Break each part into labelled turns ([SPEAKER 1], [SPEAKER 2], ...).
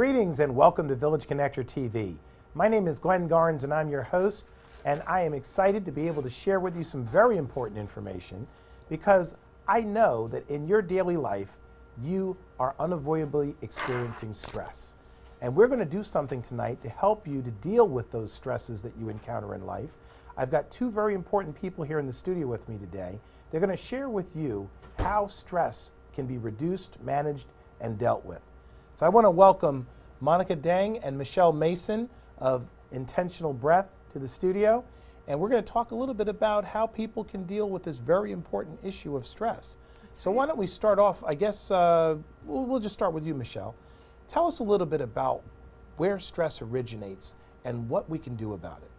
[SPEAKER 1] Greetings and welcome to Village Connector TV. My name is Glenn Garnes and I'm your host, and I am excited to be able to share with you some very important information because I know that in your daily life you are unavoidably experiencing stress. And we're going to do something tonight to help you to deal with those stresses that you encounter in life. I've got two very important people here in the studio with me today. They're going to share with you how stress can be reduced, managed, and dealt with. So I want to welcome Monica Deng and Michele Mason of Intentional Breath to the studio. And we're going to talk a little bit about how people can deal with this very important issue of stress. So why don't we start off, I guess, we'll just start with you, Michele. Tell us a little bit about where stress originates and what we can do about it.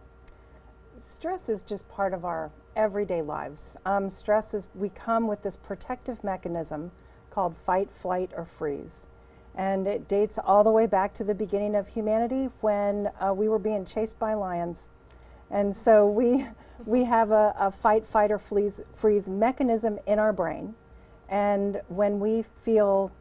[SPEAKER 2] Stress is just part of our everyday lives. Stress is, we come with this protective mechanism called fight, flight, or freeze. And it dates all the way back to the beginning of humanity when we were being chased by lions. And so we have a fight, fight, or freeze mechanism in our brain. And when we feel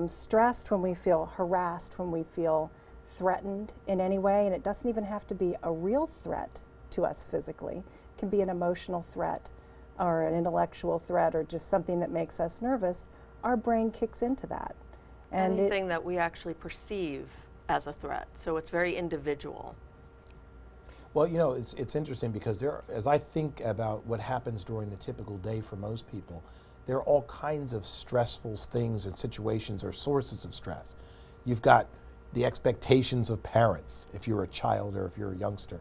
[SPEAKER 2] stressed, when we feel harassed, when we feel threatened in any way, and it doesn't even have to be a real threat to us physically, it can be an emotional threat or an intellectual threat or just something that makes us nervous, our brain kicks into that. And
[SPEAKER 3] anything that we actually perceive as a threat, so it's very individual.
[SPEAKER 1] Well, you know, it's interesting because as I think about what happens during the typical day for most people, there are all kinds of stressful things and situations or sources of stress. You've got the expectations of parents, if you're a child or if you're a youngster.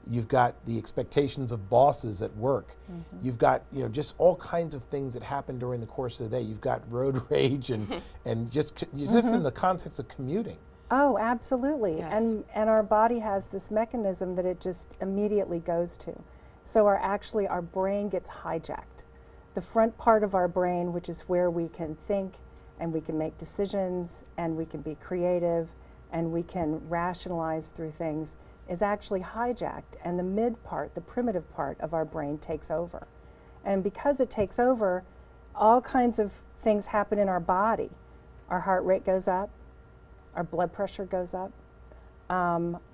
[SPEAKER 1] You've got the expectations of bosses at work. Mm-hmm. You've got, you know, just all kinds of things that happen during the course of the day. You've got road rage and just in the context of commuting.
[SPEAKER 2] Oh, absolutely.
[SPEAKER 3] Yes.
[SPEAKER 2] And our body has this mechanism that it just immediately goes to. So our brain gets hijacked. The front part of our brain, which is where we can think and we can make decisions and we can be creative and we can rationalize through things, is actually hijacked, and the mid part, the primitive part of our brain takes over. And because it takes over, all kinds of things happen in our body. Our heart rate goes up, our blood pressure goes up,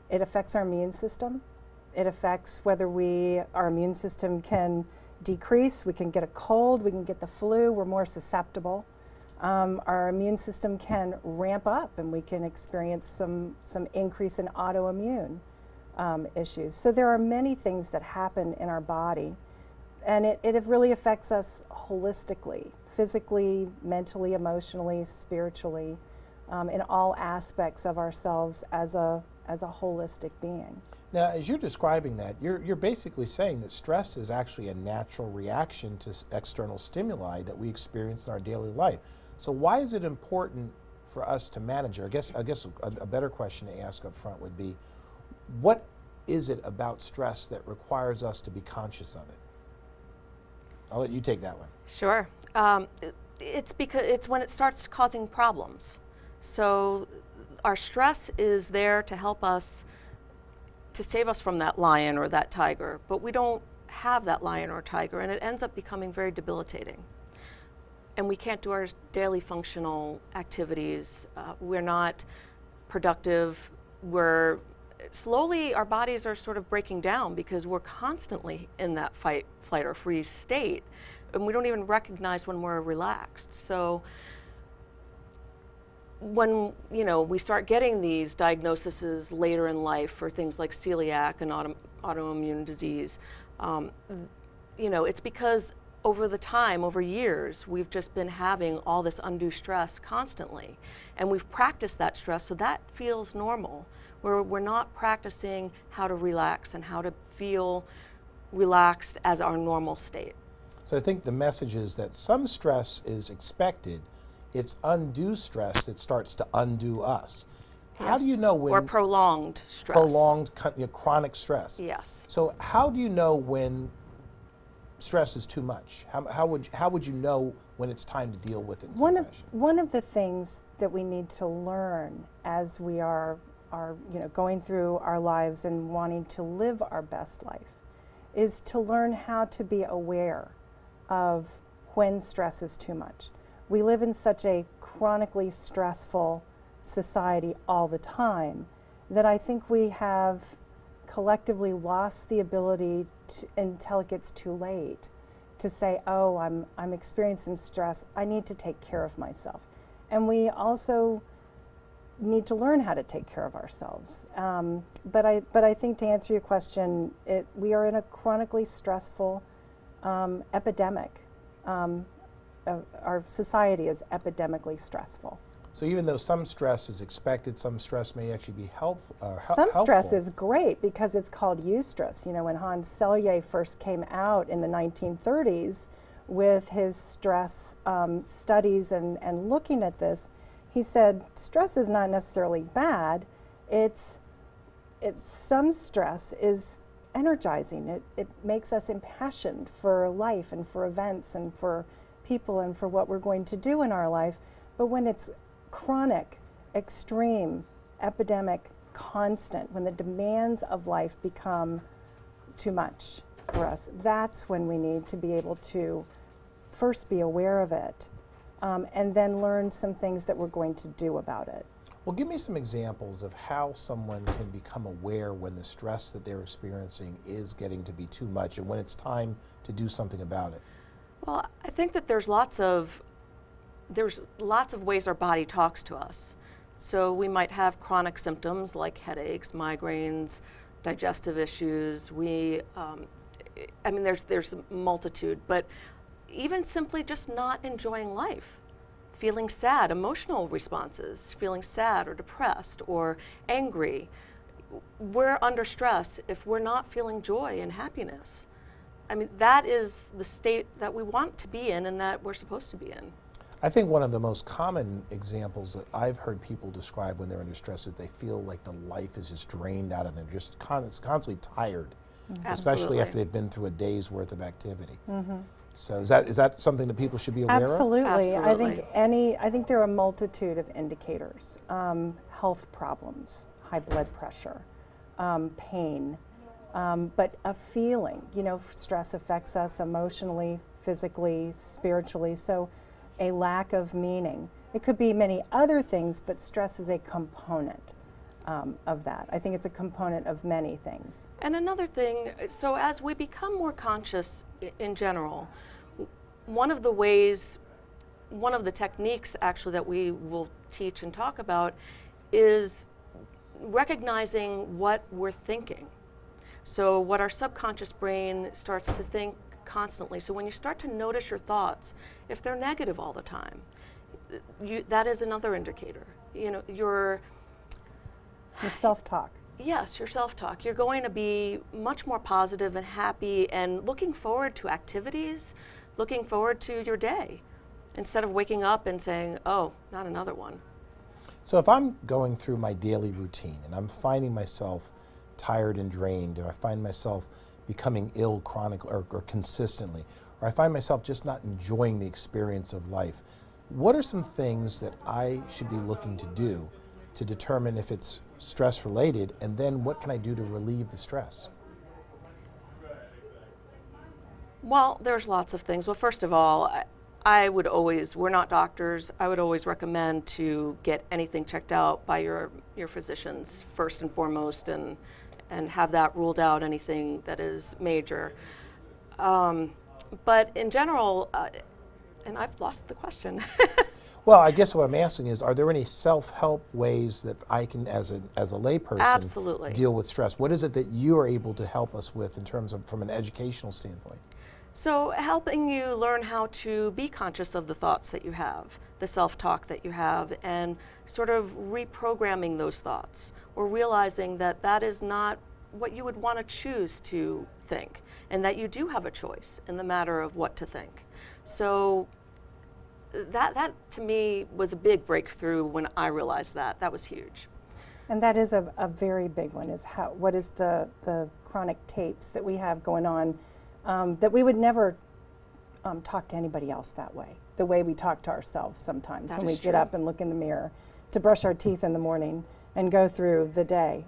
[SPEAKER 2] it affects our immune system. It affects whether our immune system can decrease, we can get a cold, we can get the flu, we're more susceptible. Our immune system can ramp up and we can experience some increase in autoimmune issues. So there are many things that happen in our body, and it really affects us holistically, physically, mentally, emotionally, spiritually, in all aspects of ourselves as a holistic being.
[SPEAKER 1] Now, as you're describing that, you're basically saying that stress is actually a natural reaction to external stimuli that we experience in our daily life. So why is it important for us to manage it? I guess a better question to ask up front would be, what is it about stress that requires us to be conscious of it? I'll let you take that one.
[SPEAKER 3] Sure. It's when it starts causing problems. So our stress is there to help us, to save us from that lion or that tiger, but we don't have that lion or tiger, and it ends up becoming very debilitating. And we can't do our daily functional activities. We're not productive. Slowly our bodies are sort of breaking down because we're constantly in that fight, flight, or freeze state, and we don't even recognize when we're relaxed. So when we start getting these diagnoses later in life for things like celiac and autoimmune disease, it's because over years, we've just been having all this undue stress constantly. And we've practiced that stress, so that feels normal. We're not practicing how to relax and how to feel relaxed as our normal state.
[SPEAKER 1] So I think the message is that some stress is expected. It's undue stress that starts to undo us.
[SPEAKER 3] Yes.
[SPEAKER 1] How do you know when...
[SPEAKER 3] Or prolonged stress.
[SPEAKER 1] Prolonged, chronic stress.
[SPEAKER 3] Yes.
[SPEAKER 1] So how do you know when stress is too much? How would you know when it's time to deal with it in some fashion?
[SPEAKER 2] One of the things that we need to learn as we are going through our lives and wanting to live our best life is to learn how to be aware of when stress is too much. We live in such a chronically stressful society all the time that I think we have collectively lost the ability to, until it gets too late, to say, oh, I'm experiencing stress, I need to take care of myself. And we also need to learn how to take care of ourselves. But I think to answer your question, we are in a chronically stressful epidemic. Our society is epidemically stressful.
[SPEAKER 1] So even though some stress is expected, some stress may actually be helpful.
[SPEAKER 2] Some stress is great because it's called eustress. You know, when Hans Selye first came out in the 1930s with his stress studies and looking at this, he said stress is not necessarily bad. It's some stress is energizing. It makes us impassioned for life and for events and for people and for what we're going to do in our life. But when it's chronic, extreme, epidemic, constant, when the demands of life become too much for us, that's when we need to be able to first be aware of it and then learn some things that we're going to do about it.
[SPEAKER 1] Well, give me some examples of how someone can become aware when the stress that they're experiencing is getting to be too much and when it's time to do something about it.
[SPEAKER 3] Well, I think that there's lots of ways our body talks to us. So we might have chronic symptoms like headaches, migraines, digestive issues. I mean, there's a multitude, but even simply just not enjoying life, feeling sad, emotional responses, feeling sad or depressed or angry. We're under stress if we're not feeling joy and happiness. I mean, that is the state that we want to be in and that we're supposed to be in.
[SPEAKER 1] I think one of the most common examples that I've heard people describe when they're under stress is they feel like the life is just drained out of them, just constantly tired, especially after they've been through a day's worth of activity. So is that something that people should be aware of?
[SPEAKER 2] Absolutely. I think there are a multitude of indicators. Health problems, high blood pressure, pain, but a feeling. You know, stress affects us emotionally, physically, spiritually. So a lack of meaning. It could be many other things, but stress is a component of that. I think it's a component of many things.
[SPEAKER 3] And another thing, so as we become more conscious in general, one of the techniques actually that we will teach and talk about is recognizing what we're thinking. So what our subconscious brain starts to think constantly. So when you start to notice your thoughts, if they're negative all the time, that is another indicator. You know, your
[SPEAKER 2] self-talk.
[SPEAKER 3] Yes, your self-talk. You're going to be much more positive and happy and looking forward to activities, looking forward to your day, instead of waking up and saying, oh, not another one.
[SPEAKER 1] So if I'm going through my daily routine and I'm finding myself tired and drained, or I find myself becoming ill chronically or consistently, or I find myself just not enjoying the experience of life, what are some things that I should be looking to do to determine if it's stress related, and then what can I do to relieve the stress?
[SPEAKER 3] Well, there's lots of things. Well, first of all, I would always, we're not doctors, I would always recommend to get anything checked out by your physicians first and foremost, and have that ruled out, anything that is major. But in general, and I've lost the question.
[SPEAKER 1] Well, I guess what I'm asking is, are there any self-help ways that I can, as a layperson,
[SPEAKER 3] Absolutely.
[SPEAKER 1] deal with stress? What is it that you are able to help us with in terms of, from an educational standpoint?
[SPEAKER 3] So helping you learn how to be conscious of the thoughts that you have, the self-talk that you have, and sort of reprogramming those thoughts, or realizing that that is not what you would want to choose to think, and that you do have a choice in the matter of what to think. So that to me was a big breakthrough when I realized that. That was huge.
[SPEAKER 2] And that is a very big one, is what is the chronic tapes that we have going on, that we would never talk to anybody else that way, the way we talk to ourselves sometimes when we get up and look in the mirror to brush our teeth in the morning and go through the day.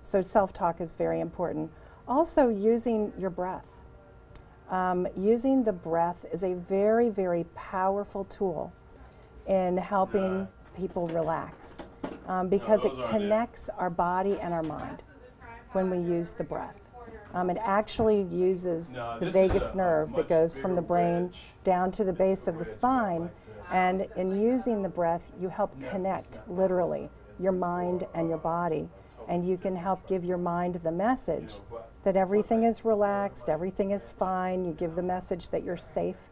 [SPEAKER 2] So self-talk is very important. Also, using your breath. Using the breath is a very, very powerful tool in helping people relax. because it connects our body and our mind when we use the breath. It actually uses the vagus nerve that goes from the brain down to the base of the spine, and in using the breath, you help connect, literally, your mind and your body, and you can help give your mind the message that everything is relaxed, everything is fine. You give the message that you're safe,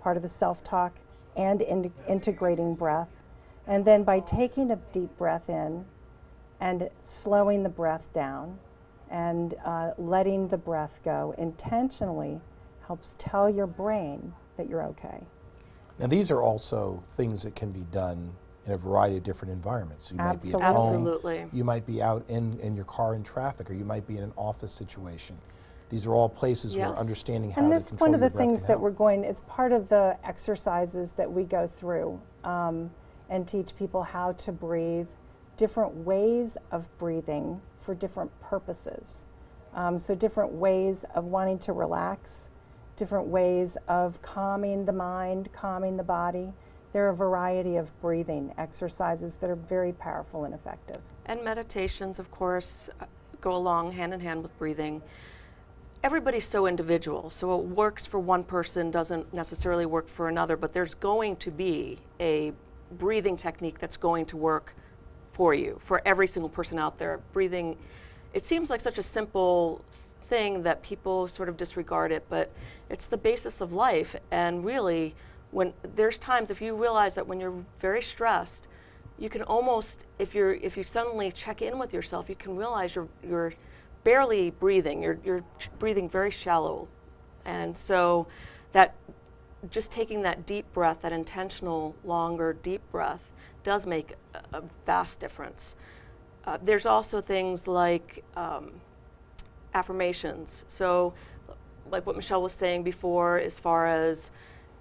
[SPEAKER 2] part of the self-talk, and integrating breath. And then by taking a deep breath in and slowing the breath down and letting the breath go intentionally helps tell your brain that you're okay.
[SPEAKER 1] Now, these are also things that can be done in a variety of different environments. You might be at
[SPEAKER 3] Absolutely.
[SPEAKER 1] home, you might be out in your car in traffic, or you might be in an office situation. These are all places where understanding how to control your breath.
[SPEAKER 2] And this one of the things that we're going, as part of the exercises that we go through and teach people how to breathe, different ways of breathing for different purposes. So different ways of wanting to relax, different ways of calming the mind, calming the body. There are a variety of breathing exercises that are very powerful and effective.
[SPEAKER 3] And meditations, of course, go along hand in hand with breathing. Everybody's so individual, so what works for one person doesn't necessarily work for another, but there's going to be a breathing technique that's going to work for you, for every single person out there. Breathing, it seems like such a simple thing that people sort of disregard it, but it's the basis of life. And really, when there's times, if you realize that when you're very stressed, you can almost, if you suddenly check in with yourself, you can realize you're barely breathing. You're breathing very shallow, and so that just taking that deep breath, that intentional, longer, deep breath, does make a vast difference. There's also things like affirmations. So, like what Michele was saying before, as far as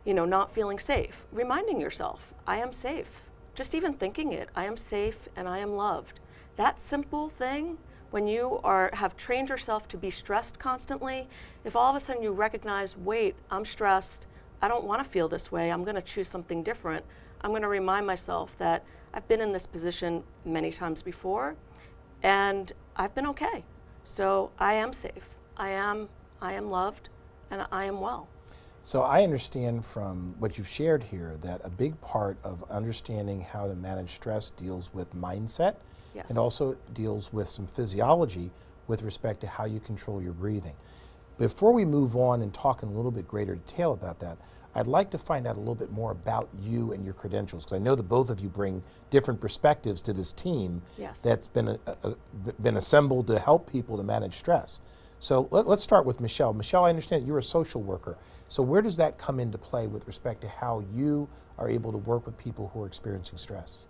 [SPEAKER 3] not feeling safe, reminding yourself, I am safe. Just even thinking it, I am safe and I am loved. That simple thing, when you have trained yourself to be stressed constantly, if all of a sudden you recognize, wait, I'm stressed, I don't want to feel this way, I'm going to choose something different, I'm going to remind myself that I've been in this position many times before and I've been okay. So I am safe, I am loved, and I am well.
[SPEAKER 1] So I understand from what you've shared here that a big part of understanding how to manage stress deals with mindset.
[SPEAKER 3] Yes.
[SPEAKER 1] And also deals with some physiology with respect to how you control your breathing. Before we move on and talk in a little bit greater detail about that, I'd like to find out a little bit more about you and your credentials, because I know that both of you bring different perspectives to this team.
[SPEAKER 3] Yes.
[SPEAKER 1] That's been assembled to help people to manage stress. So let's start with Michele. Michele, I understand that you're a social worker. So where does that come into play with respect to how you are able to work with people who are experiencing stress?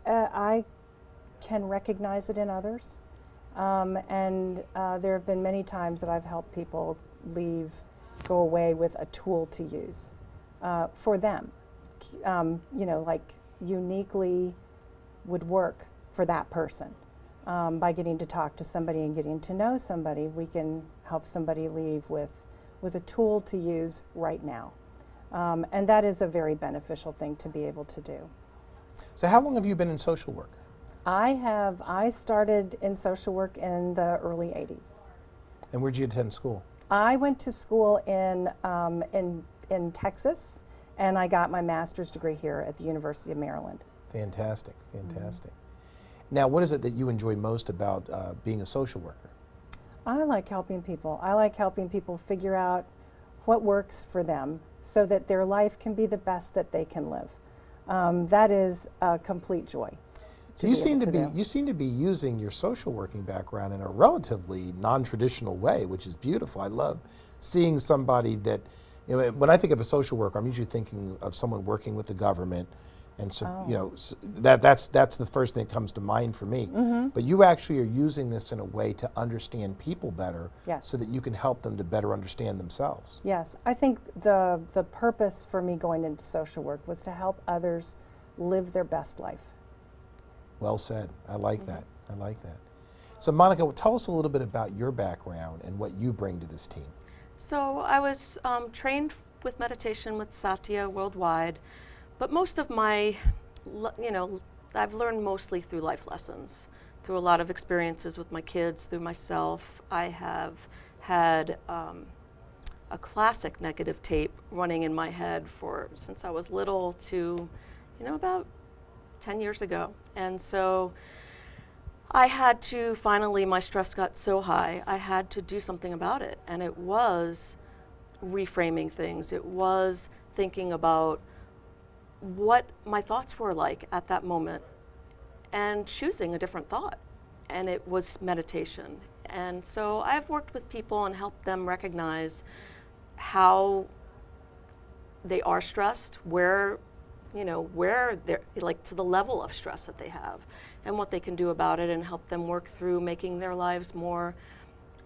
[SPEAKER 2] I can recognize it in others, and there have been many times that I've helped people go away with a tool to use for them, like uniquely would work for that person. By getting to talk to somebody and getting to know somebody, we can help somebody leave with a tool to use right now. And that is a very beneficial thing to be able to do.
[SPEAKER 1] So how long have you been in social work?
[SPEAKER 2] I started in social work in the early 80s.
[SPEAKER 1] And where did you attend school?
[SPEAKER 2] I went to school in Texas, and I got my master's degree here at the University of Maryland.
[SPEAKER 1] Fantastic, fantastic. Now, what is it that you enjoy most about being a social worker?
[SPEAKER 2] I like helping people. I like helping people figure out what works for them so that their life can be the best that they can live. That is a complete joy.
[SPEAKER 1] So you seem to be using your social working background in a relatively non-traditional way, which is beautiful. I love seeing somebody that, when I think of a social worker, I'm usually thinking of someone working with the government, and so that's the first thing that comes to mind for me.
[SPEAKER 2] Mm-hmm.
[SPEAKER 1] But you actually are using this in a way to understand people better,
[SPEAKER 2] yes,
[SPEAKER 1] so that you can help them to better understand themselves.
[SPEAKER 2] Yes, I think the purpose for me going into social work was to help others live their best life.
[SPEAKER 1] Well said. I like that. I like that. So Monica, tell us a little bit about your background and what you bring to this team.
[SPEAKER 3] So I was trained with meditation with Satya worldwide, but most of my I've learned mostly through life lessons, through a lot of experiences with my kids, through myself. I have had a classic negative tape running in my head since I was little to, about 10 years ago. And so I had to finally, my stress got so high, I had to do something about it. And it was reframing things. It was thinking about what my thoughts were like at that moment and choosing a different thought. And it was meditation. And so I've worked with people and helped them recognize how they are stressed, where they're, like, to the level of stress that they have and what they can do about it, and help them work through making their lives more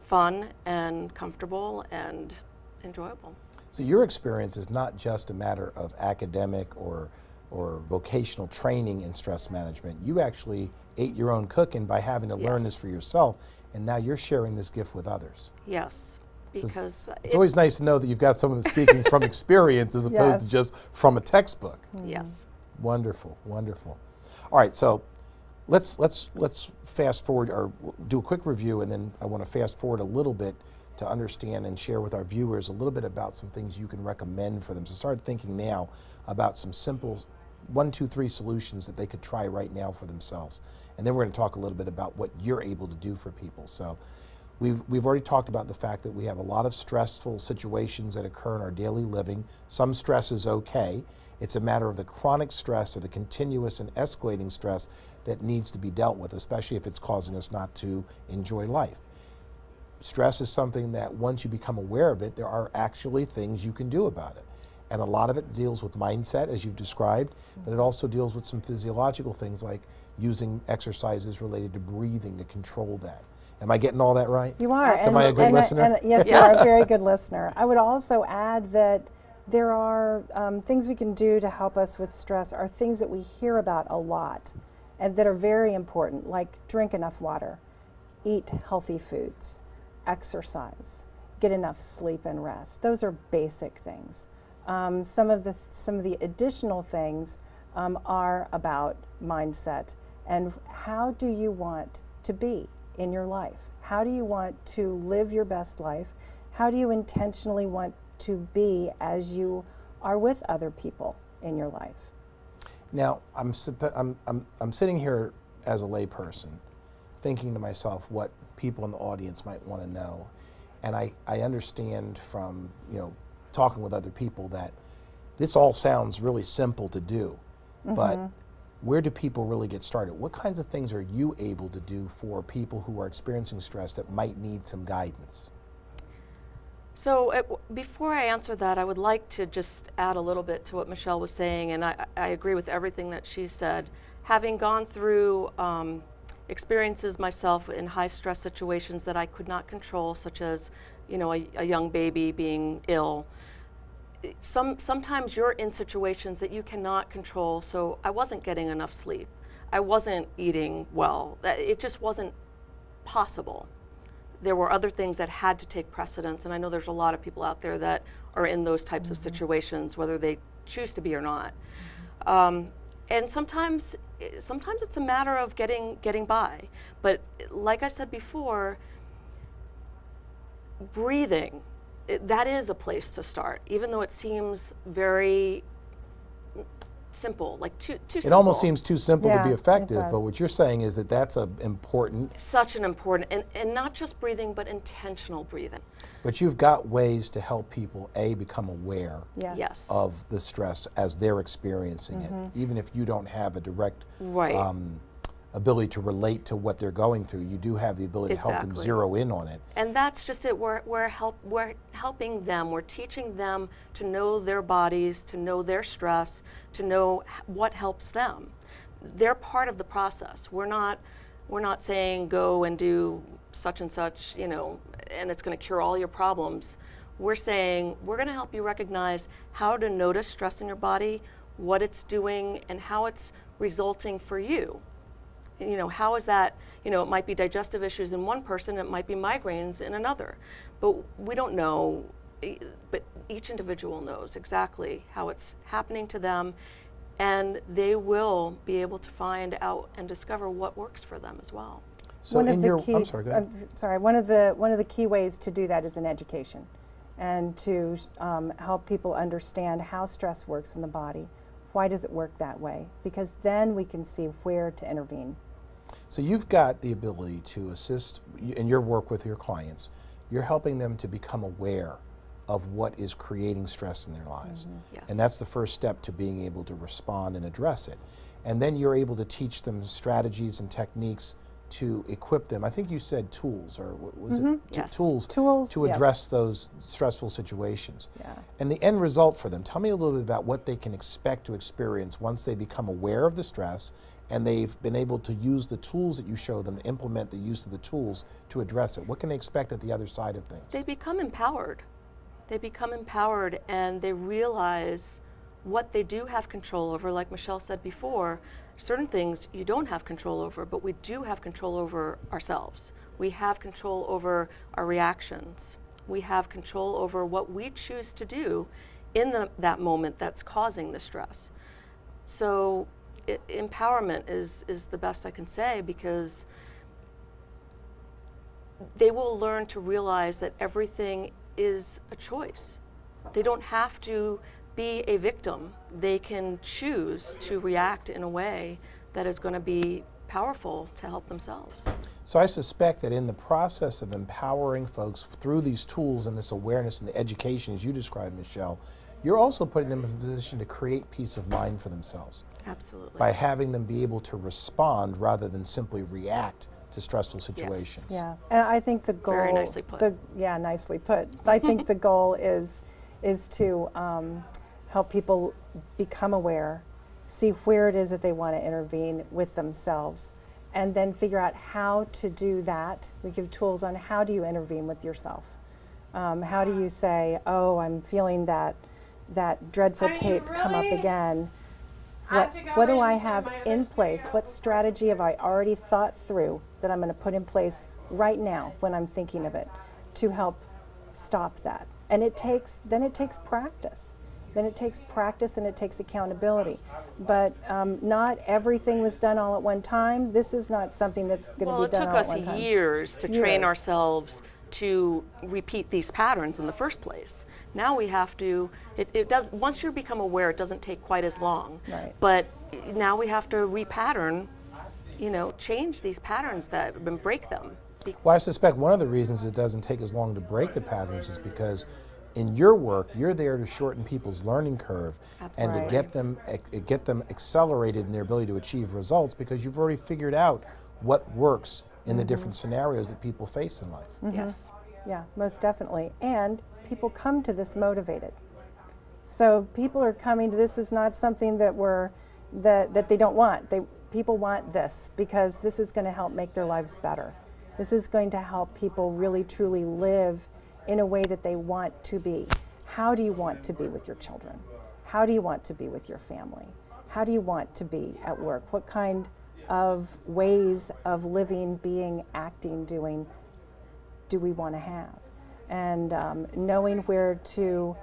[SPEAKER 3] fun and comfortable and enjoyable.
[SPEAKER 1] So your experience is not just a matter of academic or vocational training in stress management. You actually ate your own cooking by having to learn this for yourself, and now you're sharing this gift with others.
[SPEAKER 3] Yes, because
[SPEAKER 1] so it's always nice to know that you've got someone that's speaking from experience as opposed to just from a textbook.
[SPEAKER 3] Yes.
[SPEAKER 1] Wonderful, wonderful. All right, so let's fast forward, or do a quick review, and then I want to fast forward a little bit to understand and share with our viewers a little bit about some things you can recommend for them. So start thinking now about some simple 1, 2, 3 solutions that they could try right now for themselves. And then we're going to talk a little bit about what you're able to do for people. So we've already talked about the fact that we have a lot of stressful situations that occur in our daily living. Some stress is okay. It's a matter of the chronic stress or the continuous and escalating stress that needs to be dealt with, especially if it's causing us not to enjoy life. Stress is something that once you become aware of it, there are actually things you can do about it. And a lot of it deals with mindset, as you've described, but it also deals with some physiological things like using exercises related to breathing to control that. Am I getting all that right?
[SPEAKER 2] You are.
[SPEAKER 1] Am I a good listener?
[SPEAKER 2] Yes, you are a very good listener. I would also add that there are things we can do to help us with stress, are things that we hear about a lot and that are very important, like drink enough water, eat healthy foods, exercise, get enough sleep and rest. Those are basic things. Some of the additional things are about mindset and how do you want to be in your life? How do you want to live your best life? How do you intentionally want to be as you are with other people in your life?
[SPEAKER 1] Now, I'm sitting here as a layperson, thinking to myself what people in the audience might want to know, and I understand from talking with other people that this all sounds really simple to do, but where do people really get started? What kinds of things are you able to do for people who are experiencing stress that might need some guidance?
[SPEAKER 3] So before I answer that, I would like to just add a little bit to what Michele was saying, and I agree with everything that she said. Having gone through experiences myself in high stress situations that I could not control, such as a young baby being ill, sometimes you're in situations that you cannot control. So I wasn't getting enough sleep. I wasn't eating well. It just wasn't possible. There were other things that had to take precedence, and I know there's a lot of people out there that are in those types of situations, whether they choose to be or not. And sometimes it's a matter of getting by. But like I said before, breathing, that is a place to start, even though it seems very simple, like too simple.
[SPEAKER 1] It almost seems too simple to be
[SPEAKER 2] Yeah,
[SPEAKER 1] effective,
[SPEAKER 2] it does.
[SPEAKER 1] but what you're saying is that that's important.
[SPEAKER 3] Such an important, and not just breathing, but intentional breathing.
[SPEAKER 1] But you've got ways to help people, A, become aware
[SPEAKER 3] Yes.
[SPEAKER 1] of the stress as they're experiencing it, even if you don't have a direct ability to relate to what they're going through. You do have the ability to help them zero in on it.
[SPEAKER 3] And that's just it. We're helping them. We're teaching them to know their bodies, to know their stress, to know what helps them. They're part of the process. We're not saying go and do such and such, and it's going to cure all your problems. We're saying we're going to help you recognize how to notice stress in your body, what it's doing, and how it's resulting for you. How is that, it might be digestive issues in one person, it might be migraines in another. But we don't know, but each individual knows exactly how it's happening to them and they will be able to find out and discover what works for them as well.
[SPEAKER 1] So
[SPEAKER 2] One of
[SPEAKER 1] in
[SPEAKER 2] the
[SPEAKER 1] your,
[SPEAKER 2] key,
[SPEAKER 1] I'm sorry, go ahead.
[SPEAKER 2] sorry. One of the key ways to do that is in education, and to help people understand how stress works in the body. Why does it work that way? Because then we can see where to intervene.
[SPEAKER 1] So you've got the ability to assist in your work with your clients. You're helping them to become aware of what is creating stress in their lives.
[SPEAKER 3] Yes.
[SPEAKER 1] And that's the first step to being able to respond and address it. And then you're able to teach them strategies and techniques to equip them. I think you said tools, or was it
[SPEAKER 3] Yes.
[SPEAKER 1] tools to
[SPEAKER 2] yes.
[SPEAKER 1] address those stressful situations.
[SPEAKER 2] Yeah.
[SPEAKER 1] And the end result for them, tell me a little bit about what they can expect to experience once they become aware of the stress and they've been able to use the tools that you show them, to implement the use of the tools to address it. What can they expect at the other side of things?
[SPEAKER 3] They become empowered. They become empowered, and they realize what they do have control over. Like Michele said before, certain things you don't have control over, but we do have control over ourselves. We have control over our reactions. We have control over what we choose to do in that moment that's causing the stress. So empowerment is the best I can say, because they will learn to realize that everything is a choice. They don't have to be a victim. They can choose to react in a way that is going to be powerful to help themselves.
[SPEAKER 1] So I suspect that in the process of empowering folks through these tools and this awareness and the education, as you described, Michele, you're also putting them in a position to create peace of mind for themselves.
[SPEAKER 3] Absolutely.
[SPEAKER 1] By having them be able to respond rather than simply react to stressful situations.
[SPEAKER 2] Yeah, and I think the goal.
[SPEAKER 3] Very nicely put.
[SPEAKER 2] Yeah, nicely put. I think the goal is to help people become aware, see where it is that they want to intervene with themselves, and then figure out how to do that. We give tools on how do you intervene with yourself. How do you say, oh, I'm feeling that dreadful tape come up again. What do I have in place? What strategy have I already thought through that I'm going to put in place right now when I'm thinking of it to help stop that? And then it takes practice. Then it takes practice and it takes accountability. But not everything was done all at one time. This is not something that's going to be done all at one time.
[SPEAKER 3] Well, it took us years to train ourselves to repeat these patterns in the first place. Now we have to, once you become aware, it doesn't take quite as long.
[SPEAKER 2] Right.
[SPEAKER 3] But now we have to repattern, change these patterns and break them.
[SPEAKER 1] Well, I suspect one of the reasons it doesn't take as long to break the patterns is because in your work, you're there to shorten people's learning curve and to get them accelerated in their ability to achieve results, because you've already figured out what works in the different scenarios that people face in life.
[SPEAKER 3] Yes.
[SPEAKER 2] Yeah, most definitely. And people come to this motivated. So people are coming to this is not something that that they don't want. People want this because this is going to help make their lives better. This is going to help people really truly live in a way that they want to be. How do you want to be with your children? How do you want to be with your family? How do you want to be at work? What kind of ways of living, being, acting, doing do we want to have? And knowing where to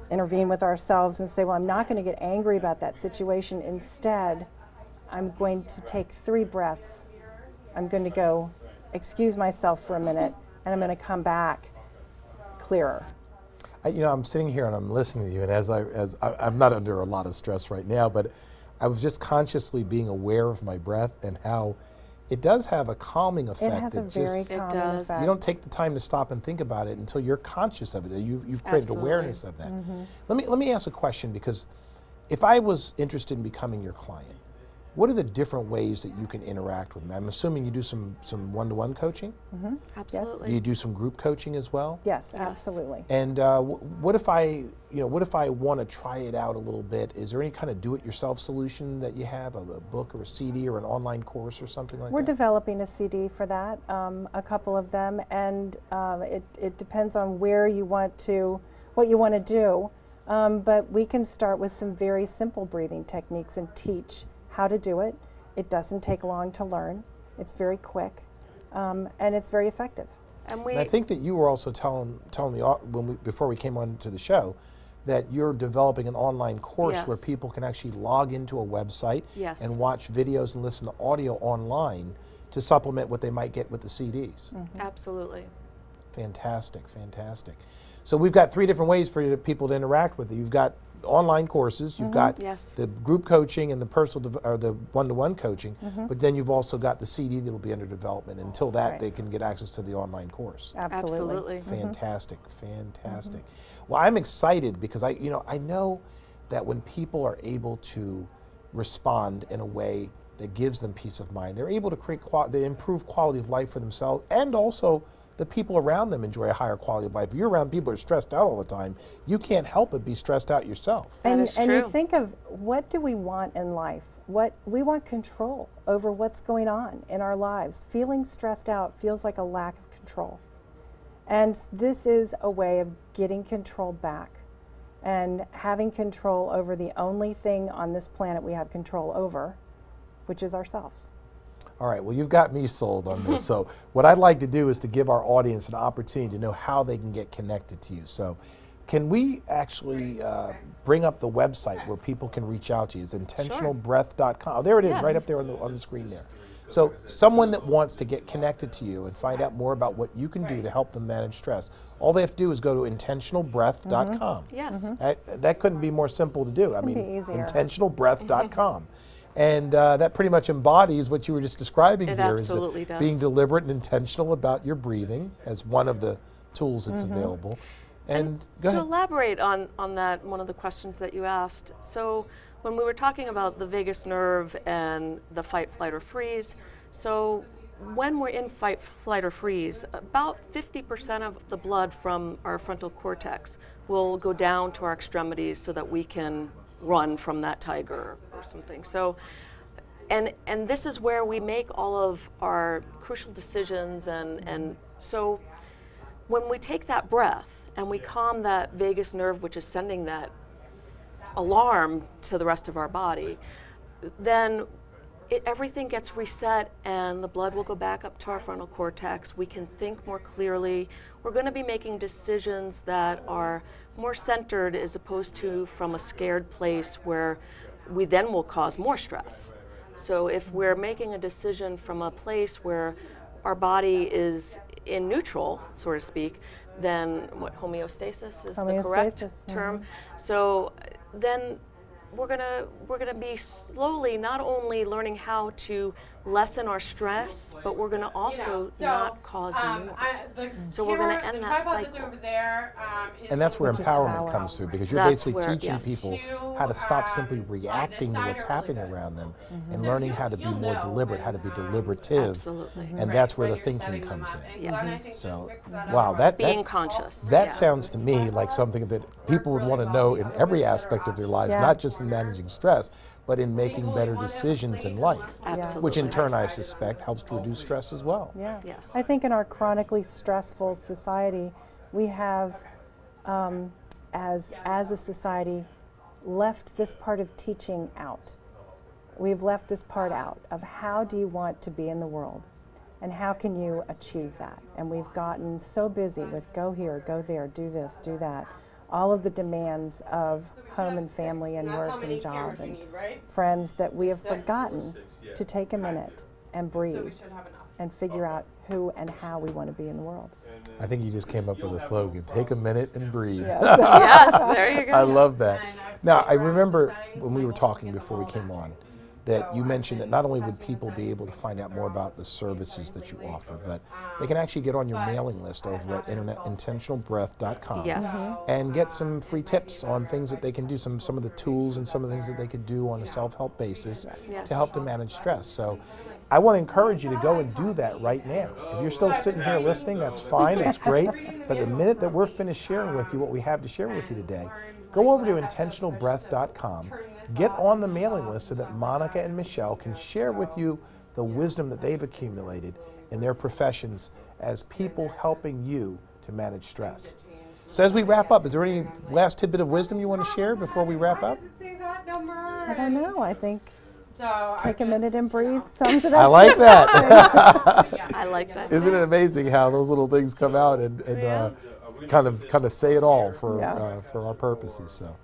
[SPEAKER 2] intervene with ourselves and say, well, I'm not going to get angry about that situation. Instead, I'm going to take 3 breaths. I'm going to go excuse myself for a minute, and I'm going to come back clearer.
[SPEAKER 1] I'm sitting here and I'm listening to you, and I'm not under a lot of stress right now, but I was just consciously being aware of my breath and how it does have a calming effect.
[SPEAKER 2] It has a very calming effect.
[SPEAKER 1] You don't take the time to stop and think about it until you're conscious of it. You've created awareness of that. Let me ask a question, because if I was interested in becoming your client, what are the different ways that you can interact with me? I'm assuming you do some one-to-one coaching?
[SPEAKER 3] Absolutely.
[SPEAKER 1] Do you do some group coaching as well?
[SPEAKER 2] Yes, absolutely.
[SPEAKER 1] And what if I want to try it out a little bit? Is there any kind of do-it-yourself solution that you have, a book or a CD or an online course or something like that?
[SPEAKER 2] We're developing a CD for that, a couple of them, and it depends on what you want to do. But we can start with some very simple breathing techniques and teach how to do it. It doesn't take long to learn. It's very quick, and it's very effective.
[SPEAKER 1] And I think that you were also telling me before we came on to the show that you're developing an online course where
[SPEAKER 3] Yes.
[SPEAKER 1] people can actually log into a website
[SPEAKER 3] Yes.
[SPEAKER 1] and watch videos and listen to audio online to supplement what they might get with the CDs.
[SPEAKER 3] Absolutely.
[SPEAKER 1] Fantastic, fantastic. So we've got 3 different ways for people to interact with you. You've got online courses, you've got
[SPEAKER 3] Yes.
[SPEAKER 1] the group coaching and the personal or the one-to-one coaching, but then you've also got the CD that will be under development. Until that,
[SPEAKER 2] Right.
[SPEAKER 1] they can get access to the online course.
[SPEAKER 2] Absolutely.
[SPEAKER 1] Fantastic, fantastic. Well, I'm excited because I know that when people are able to respond in a way that gives them peace of mind, they're able to create they improve quality of life for themselves, and also the people around them enjoy a higher quality of life. If you're around people who are stressed out all the time, you can't help but be stressed out yourself.
[SPEAKER 3] That
[SPEAKER 2] And
[SPEAKER 3] is
[SPEAKER 2] you
[SPEAKER 3] true.
[SPEAKER 2] think of, what do we want in life? What we want control over what's going on in our lives. Feeling stressed out feels like a lack of control. And this is a way of getting control back and having control over the only thing on this planet we have control over, which is ourselves.
[SPEAKER 1] All right, well, you've got me sold on this. So what I'd like to do is to give our audience an opportunity to know how they can get connected to you. So can we actually bring up the website where people can reach out to you? It's intentionalbreath.com. Oh, there it is,
[SPEAKER 3] Yes.
[SPEAKER 1] right up there on the screen there. So someone that wants to get connected to you and find out more about what you can do to help them manage stress, all they have to do is go to intentionalbreath.com.
[SPEAKER 3] Yes.
[SPEAKER 1] That couldn't be more simple to do. I
[SPEAKER 2] Couldn't
[SPEAKER 1] mean,
[SPEAKER 2] be easier.
[SPEAKER 1] intentionalbreath.com. And that pretty much embodies what you were just describing
[SPEAKER 3] It
[SPEAKER 1] here, is
[SPEAKER 3] absolutely
[SPEAKER 1] that
[SPEAKER 3] does.
[SPEAKER 1] being deliberate and intentional about your breathing as one of the tools that's available. And go
[SPEAKER 3] To
[SPEAKER 1] ahead.
[SPEAKER 3] elaborate on that, one of the questions that you asked, so when we were talking about the vagus nerve and the fight, flight, or freeze, so when we're in fight, flight, or freeze, about 50% of the blood from our frontal cortex will go down to our extremities so that we can run from that tiger or something. So, and this is where we make all of our crucial decisions, and so when we take that breath and we calm that vagus nerve, which is sending that alarm to the rest of our body, then everything gets reset and the blood will go back up to our frontal cortex. We can think more clearly. We're going to be making decisions that are more centered as opposed to from a scared place where we then will cause more stress. So if we're making a decision from a place where our body is in neutral, so to speak, then what, homeostasis is the correct
[SPEAKER 2] Homeostasis,
[SPEAKER 3] term. So then we're gonna be slowly not only learning how to lessen our stress, but we're gonna also not cause more. So we're gonna end that cycle.
[SPEAKER 4] Over there,
[SPEAKER 1] And that's where
[SPEAKER 2] Which is
[SPEAKER 1] empowerment
[SPEAKER 2] power.
[SPEAKER 1] comes through, because you're
[SPEAKER 3] That's
[SPEAKER 1] basically
[SPEAKER 3] where-
[SPEAKER 1] teaching
[SPEAKER 3] yes.
[SPEAKER 1] people how to stop simply reacting to what's happening around them and learning how to be more deliberate, how to be deliberative.
[SPEAKER 3] Absolutely.
[SPEAKER 1] And that's where the thinking comes in.
[SPEAKER 3] Yes.
[SPEAKER 1] So, wow, that
[SPEAKER 3] Being conscious.
[SPEAKER 1] that
[SPEAKER 3] Yeah.
[SPEAKER 1] sounds to me like something that people would want to know in every aspect of their lives,
[SPEAKER 2] Yeah.
[SPEAKER 1] not just in managing stress, but in making better decisions in life,
[SPEAKER 3] Absolutely.
[SPEAKER 1] which in turn, I suspect, helps to reduce stress as well.
[SPEAKER 2] Yeah.
[SPEAKER 3] Yes.
[SPEAKER 2] I think in our chronically stressful society, we have, as a society, left this part of teaching out. We've left this part out of how do you want to be in the world, and how can you achieve that? And we've gotten so busy with go here, go there, do this, do that. All of the demands of home and family and work and job and friends, that we have forgotten to take a minute and breathe and figure out who and how we want to be in the world.
[SPEAKER 1] I think you just came up with a slogan, take a minute and breathe.
[SPEAKER 3] Yes, there you go.
[SPEAKER 1] I love that. Now, I remember when we were talking before we came on, that you mentioned that not only would people be able to find out more about the services that you offer, but they can actually get on your mailing list over at intentionalbreath.com
[SPEAKER 3] Yes.
[SPEAKER 1] and get some free tips on things that they can do, some of the tools and some of the things that they could do on a self-help basis
[SPEAKER 3] Yes.
[SPEAKER 1] to help them manage stress. So I want to encourage you to go and do that right now. If you're still sitting here listening, that's fine, that's great. But the minute that we're finished sharing with you what we have to share with you today, go over to intentionalbreath.com, get on the mailing list so that Monica and Michele can share with you the wisdom that they've accumulated in their professions as people helping you to manage stress. So as we wrap up, is there any last tidbit of wisdom you want to share before we wrap up?
[SPEAKER 2] I don't know. I think
[SPEAKER 4] So
[SPEAKER 2] Take a minute and breathe.
[SPEAKER 4] you know,
[SPEAKER 2] Sums it up.
[SPEAKER 1] I like that.
[SPEAKER 3] I like that.
[SPEAKER 1] Isn't it amazing how those little things come out and kind of say it all for our purposes? So,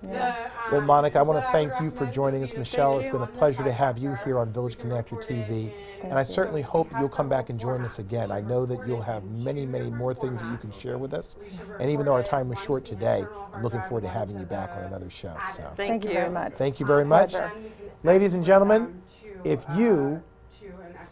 [SPEAKER 1] well, Monica, I want to thank you for joining us. Michelle, it's been a pleasure to have you here on Village Connector TV, and I certainly hope you'll come back and join us again. I know that you'll have many, many more things that you can share with us, and even though our time was short today, I'm looking forward to having you back on another show. So,
[SPEAKER 2] Thank you very much.
[SPEAKER 1] thank you very much. Ladies and gentlemen, if you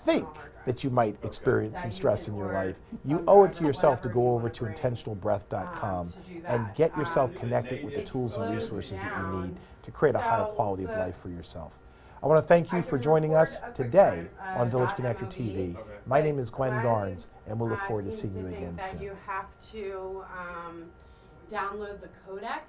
[SPEAKER 1] think that you might experience some stress in your life, you owe it to yourself to go over to intentionalbreath.com and get yourself connected with the tools and resources that you need to create a higher quality of life for yourself. I want to thank you for joining us today on Village Connector TV. My name is Gwen Garnes, and we'll look forward to seeing you again soon.
[SPEAKER 4] You have to download the codec.